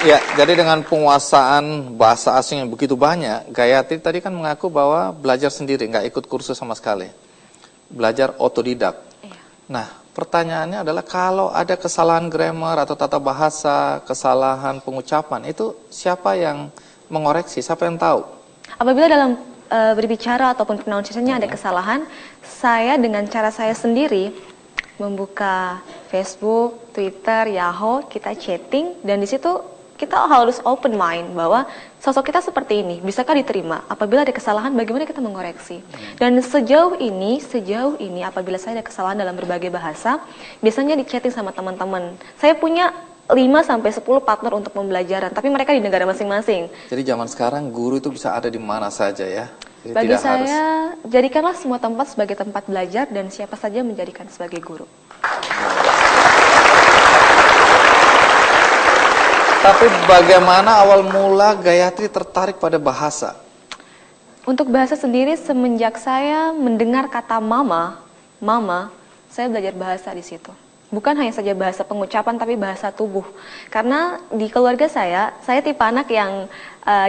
Ya, jadi dengan penguasaan bahasa asing yang begitu banyak, Gayatri tadi kan mengaku bahwa belajar sendiri, nggak ikut kursus sama sekali. Belajar otodidak. Iya. Nah, pertanyaannya adalah kalau ada kesalahan grammar atau tata bahasa, kesalahan pengucapan, itu siapa yang mengoreksi, siapa yang tahu? Apabila dalam berbicara ataupun pronunciation-nya ada kesalahan, saya dengan cara saya sendiri membuka Facebook, Twitter, Yahoo, kita chatting, dan di situ kita harus open mind bahwa sosok kita seperti ini, bisakah diterima? Apabila ada kesalahan, bagaimana kita mengoreksi? Dan sejauh ini apabila saya ada kesalahan dalam berbagai bahasa, biasanya di chatting sama teman-teman. Saya punya 5-10 partner untuk pembelajaran, tapi mereka di negara masing-masing. Jadi zaman sekarang guru itu bisa ada di mana saja ya? Jadi Bagi tidak saya, jadikanlah semua tempat sebagai tempat belajar dan siapa saja menjadikan sebagai guru. Tapi bagaimana awal mula Gayatri tertarik pada bahasa? Untuk bahasa sendiri, semenjak saya mendengar kata mama, saya belajar bahasa di situ. Bukan hanya saja bahasa pengucapan, tapi bahasa tubuh. Karena di keluarga saya tipe anak yang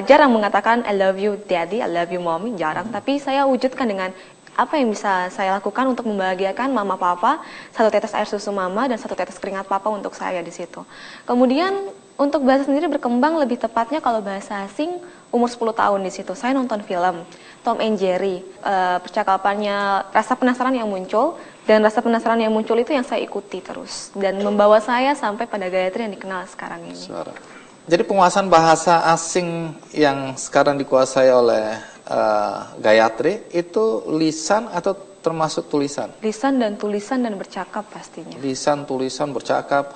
jarang mengatakan I love you daddy, I love you mommy, jarang. Tapi saya wujudkan dengan apa yang bisa saya lakukan untuk membahagiakan mama papa, 1 tetes air susu mama dan 1 tetes keringat papa untuk saya di situ. Kemudian untuk bahasa sendiri berkembang lebih tepatnya kalau bahasa asing umur 10 tahun di situ. Saya nonton film Tom and Jerry, percakapannya rasa penasaran yang muncul, dan rasa penasaran yang muncul itu yang saya ikuti terus dan membawa saya sampai pada Gayatri yang dikenal sekarang ini. Jadi penguasaan bahasa asing yang sekarang dikuasai oleh Gayatri itu lisan atau termasuk tulisan? Lisan dan tulisan dan bercakap pastinya. Lisan, tulisan, bercakap,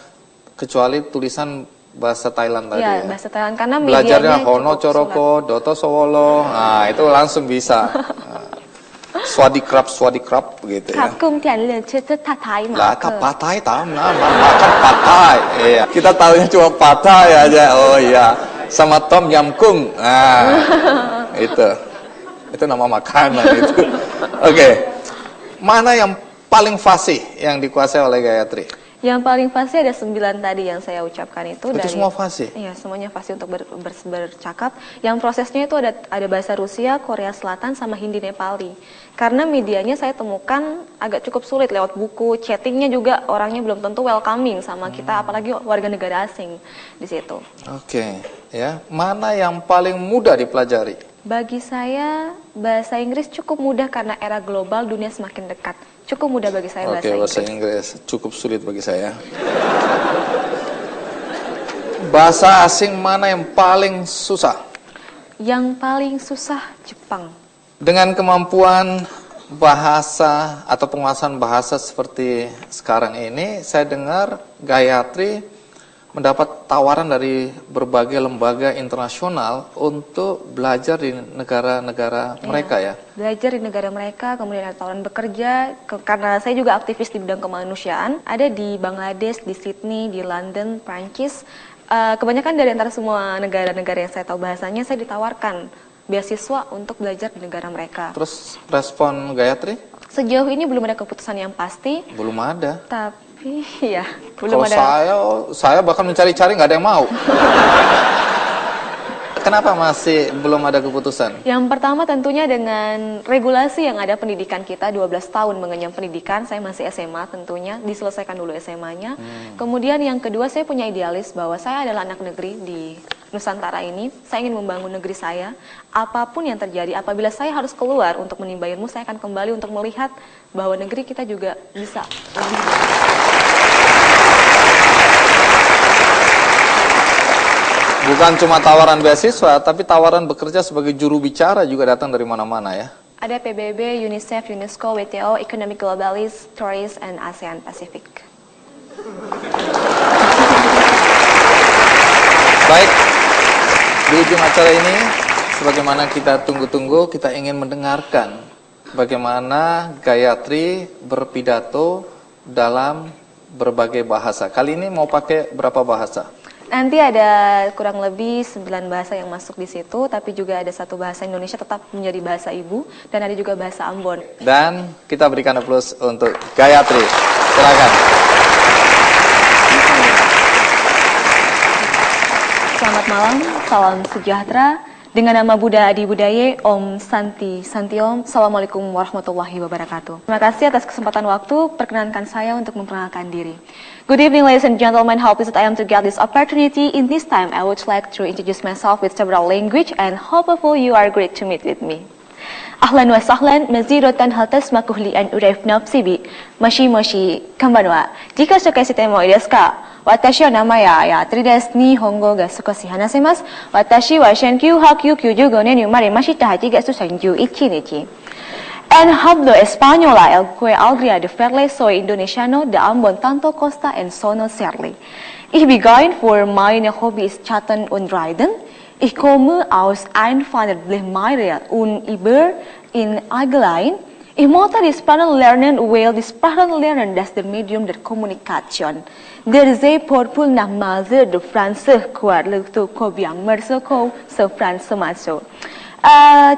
kecuali tulisan bahasa Thailand tadi ya? Bahasa Thailand karena belajarnya medianya Hono Coroko, Doto Sowolo, nah itu langsung bisa. Swadikrap begitu ya. Lah, patai tahu nah, makan patai. Iya, kita tahunya cuma patai aja. Oh iya, sama Tom Yam Kung. Nah, itu nama makanan itu. Oke. Mana yang paling fasih yang dikuasai oleh Gayatri? Yang paling fasih ada 9 tadi yang saya ucapkan itu. Itu semua fasih? Iya, semuanya fasih untuk bercakap. Yang prosesnya itu ada bahasa Rusia, Korea Selatan, sama Hindi Nepali. Karena medianya saya temukan agak cukup sulit lewat buku, chattingnya juga orangnya belum tentu welcoming sama kita, apalagi warga negara asing di situ. Oke, ya. Mana yang paling mudah dipelajari? Bagi saya, bahasa Inggris cukup mudah karena era global, dunia semakin dekat. Cukup mudah bagi saya bahasa Inggris. Oke, bahasa Inggris cukup sulit bagi saya. Bahasa asing mana yang paling susah? Yang paling susah Jepang. Dengan kemampuan bahasa atau penguasaan bahasa seperti sekarang ini, saya dengar Gayatri mendapat tawaran dari berbagai lembaga internasional untuk belajar di negara-negara mereka ya. Belajar di negara mereka, kemudian ada tawaran bekerja, karena saya juga aktivis di bidang kemanusiaan, ada di Bangladesh, di Sydney, di London, Prancis. Kebanyakan dari antara semua negara-negara yang saya tahu bahasanya, saya ditawarkan beasiswa untuk belajar di negara mereka. Terus respon Gayatri? Sejauh ini belum ada keputusan yang pasti. Belum ada. Tapi ya, belum ada. Kalau saya bahkan mencari-cari nggak ada yang mau. Kenapa masih belum ada keputusan? Yang pertama tentunya dengan regulasi yang ada pendidikan kita 12 tahun mengenyam pendidikan, saya masih SMA tentunya, diselesaikan dulu SMA-nya. Kemudian yang kedua, saya punya idealis bahwa saya adalah anak negeri di Nusantara ini, saya ingin membangun negeri saya. Apapun yang terjadi, apabila saya harus keluar untuk menimba ilmu, saya akan kembali untuk melihat bahwa negeri kita juga bisa lebih baik. Bukan cuma tawaran beasiswa, tapi tawaran bekerja sebagai juru bicara juga datang dari mana-mana ya. Ada PBB, UNICEF, UNESCO, WTO, Economic Globalist, Tourist, and ASEAN Pacific. Baik, di ujung acara ini, sebagaimana kita tunggu-tunggu, kita ingin mendengarkan bagaimana Gayatri berpidato dalam berbagai bahasa. Kali ini mau pakai berapa bahasa? Nanti ada kurang lebih 9 bahasa yang masuk di situ, tapi juga ada 1 bahasa Indonesia tetap menjadi bahasa ibu, dan ada juga bahasa Ambon. Dan kita berikan aplaus untuk Gayatri. Silakan. Selamat selamat malam, salam sejahtera. Dengan nama Buddha Adi Budaye, Om Santi Santi Om. Assalamualaikum warahmatullahi wabarakatuh. Terima kasih atas kesempatan waktu, perkenankan saya untuk memperkenalkan diri. Good evening ladies and gentlemen, how pleased I am to get this opportunity. In this time, I would like to introduce myself with several language and hopefully you are great to meet with me. Ahlan wa sahlan, maziratan hal tasmakuh li an uraif nafsi bi, mashi kambanwa. Jika suka sitemo desu ka? Watashi wa namaya Ayatri desu. Nihongo ga sukoshi hanasemasu. Watashi wa 1995年に生まれました8月31日. En hablo española el que aldria de verle soy indonesiano de Ambon tanto costa en sono serli. Ich begann für meine Hobbys chatten und reiten. Ich komme aus Einfahnenblechmeier und über in Aglein. Ich möchte die Sprachen lernen, weil die Sprachen lernen das der Medium der Kommunikation. Der sehr powerful nach Maser de France, quart lực tu ko biang merso ko so France maso.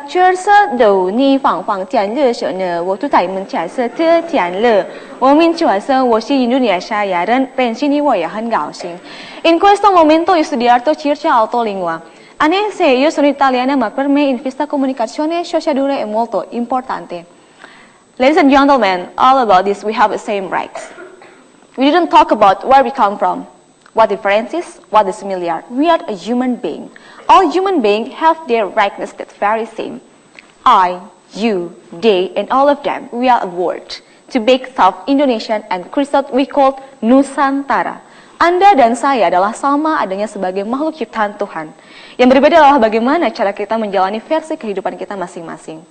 确实都你放天热时呢，我住在门前是这天热。我们觉得我是印度尼西亚人，pensi sini我也很高兴。In questo momento io studiato circa 8 lingue. Anche se io sono italiana, ma per me in questa comunicazione sociale è molto importante. Ladies and gentlemen, all about this we have the same rights. We didn't talk about where we come from, what differences, what is similar. We are a human being. All human beings have their rightness that's very same. I, you, they, and all of them, we are a word. To make South Indonesian and Christian we call Nusantara. Anda dan saya adalah sama adanya sebagai makhluk ciptaan Tuhan. Yang berbeda adalah bagaimana cara kita menjalani versi kehidupan kita masing-masing.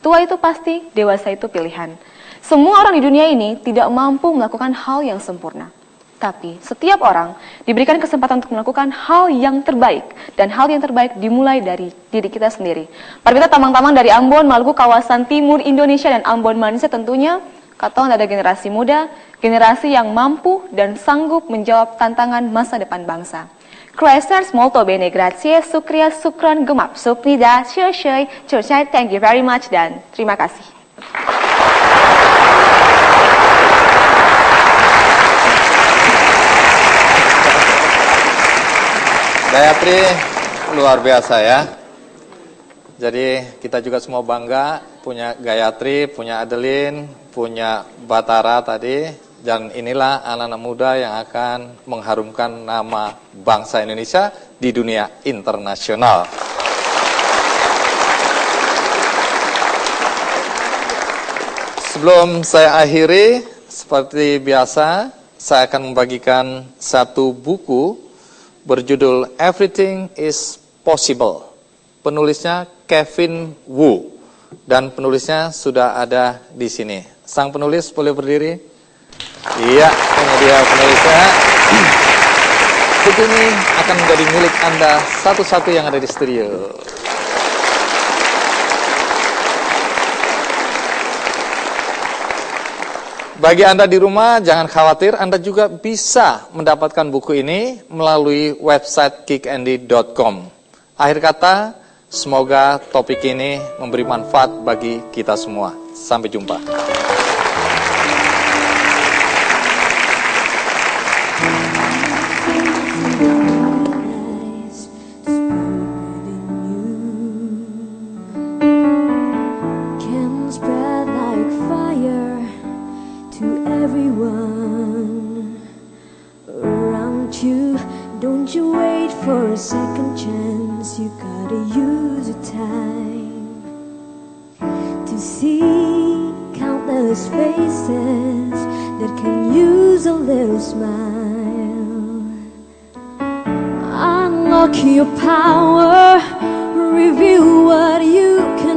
Tua itu pasti, dewasa itu pilihan. Semua orang di dunia ini tidak mampu melakukan hal yang sempurna. Tapi setiap orang diberikan kesempatan untuk melakukan hal yang terbaik. Dan hal yang terbaik dimulai dari diri kita sendiri. Para kita tamang-tamang dari Ambon, Maluku, kawasan timur Indonesia dan Ambon Malaysia tentunya, kata ada generasi muda, generasi yang mampu dan sanggup menjawab tantangan masa depan bangsa. Crescers molto bene, grazie, sukria, sukran, gemap, supnida, syoi, curcai, thank you very much, dan terima kasih. Gayatri luar biasa ya. Jadi kita juga semua bangga punya Gayatri, punya Adeline, punya Batara tadi. Dan inilah anak-anak muda yang akan mengharumkan nama bangsa Indonesia di dunia internasional. Sebelum saya akhiri, seperti biasa, saya akan membagikan satu buku berjudul Everything is Possible. Penulisnya Kevin Wu dan penulisnya sudah ada di sini. Sang penulis boleh berdiri? Iya, ini dia penulisnya. Buku ini akan menjadi milik Anda satu-satu yang ada di studio. Bagi Anda di rumah, jangan khawatir, Anda juga bisa mendapatkan buku ini melalui website kickandy.com. Akhir kata, semoga topik ini memberi manfaat bagi kita semua. Sampai jumpa. Don't you wait for a second chance, you gotta use your time to see countless faces that can use a little smile. Unlock your power, reveal what you can